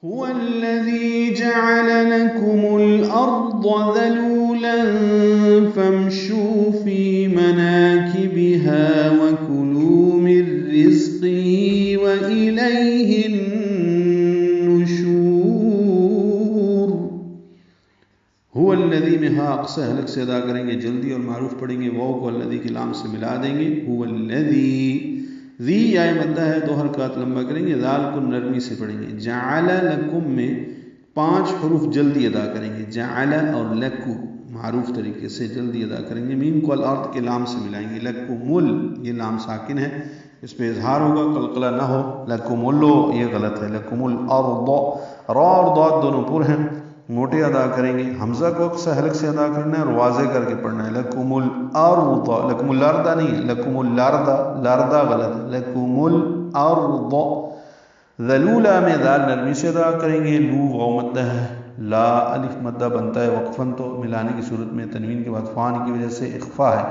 هو الذي جعل لكم الأرض ذلولا فامشوا في مناكبها وكلوا من رزقه وإليه النشور. هو الذي میں حق سے حلق سے ادا کریں گے جلدی اور معروف پڑھیں گے، واو کو الذی کی لام سے ملا دیں گے. هو الذی ذی یا مدہ ہے، 2 حرکات لمبا کریں گے، ذال کو نرمی سے پڑھیں گے. جعل لکم میں 5 حروف جلدی ادا کریں گے، جعل اور لکو معروف طریقے سے جلدی ادا کریں گے. میم کو الارض کے لام سے ملائیں گے. لکمل یہ لام ساکن ہے، اس پہ اظہار ہوگا، قلقلہ نہ ہو. لکملو یہ غلط ہے. لکم الارض، را اور ضاد دونوں پر ہیں، موٹے ادا کریں گے. حمزہ کو اکثر حلق سے ادا کرنا ہے اور واضح کر کے پڑھنا ہے. لکم الارض، لکم الارض نہیں ہے، لکم الارض، لارضا غلط ہے. لکم الارض. ذلولا میں دال نرمی سے ادا کریں گے، لو واو مدہ ہے، لا الف مدہ بنتا ہے وقفاً، تو ملانے کی صورت میں تنوین کے بعد فان کی وجہ سے اخفا ہے.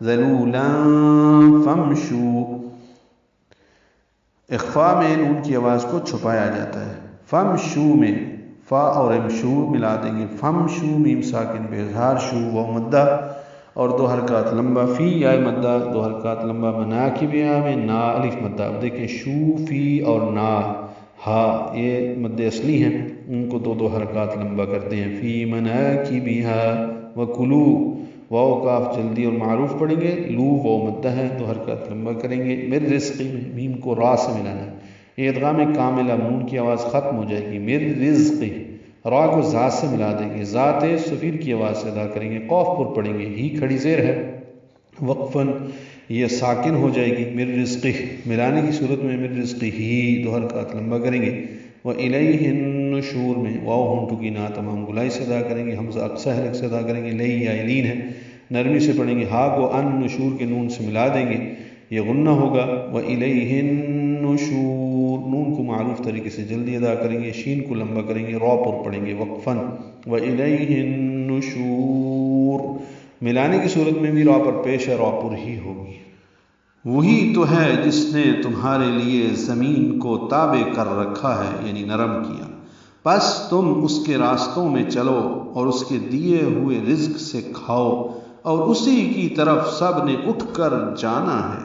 ذلولا فمشو، اخفا میں نون کی آواز کو چھپایا جاتا ہے. فمشو میں فا اور امشو ملا دیں گے. فمشو میم ساکن پہ اظہار، شو واو مدہ اور 2 حرکات لمبا. فی یا مدہ 2 حرکات لمبا. مناکبہا میں نا الف مدہ. اب دیکھیں شو فی اور نا ہا یہ مد اصلی ہیں، ان کو 2 حرکات لمبا کرتے ہیں. فی مناکبہا وکلو، واو کاف جلدی اور معروف پڑھیں گے. لو واو مدہ ہے، 2 حرکات لمبا کریں گے. مر رزقی میں میم کو را سے ملانا ہے. یہ ادغام کاملہ، نون کی آواز ختم ہو جائے گی. مر رزقی، را کو ذات سے ملا دیں گے، ذات صفیر کی آواز سے ادا کریں گے. قوف پر پڑھیں گے، ہی کھڑی زیر ہے، وقفاً یہ ساکن ہو جائے گی. مر رزقی ملانے کی صورت میں مر رزقی ہی 2 حرکات لمبا کریں گے. وَإِلَيْهِ النُّشُورُ میں واو ہونٹو کی نا تمام گلائی سے ادا کریں گے. حمزہ اقصی حلق سے ادا کریں گے. لئی یا لین ہے، نرمی سے پڑھیں گے. ہا کو ان نشور کے نون سے ملا دیں گے، یہ غنہ ہوگا. وَإِلَيْهِ النُّشُورُ، نون کو معروف طریقے سے جلدی ادا کریں گے، شین کو لمبا کریں گے، را پر پڑھیں گے وقفاً. وَإِلَيْهِ النُّشُورُ ملانے کی صورت میں بھی را پر پیش ہے، را پر ہی ہوگی. وہی تو ہے جس نے تمہارے لیے زمین کو تابع کر رکھا ہے، یعنی نرم کیا، بس تم اس کے راستوں میں چلو اور اس کے دیے ہوئے رزق سے کھاؤ، اور اسی کی طرف سب نے اٹھ کر جانا ہے.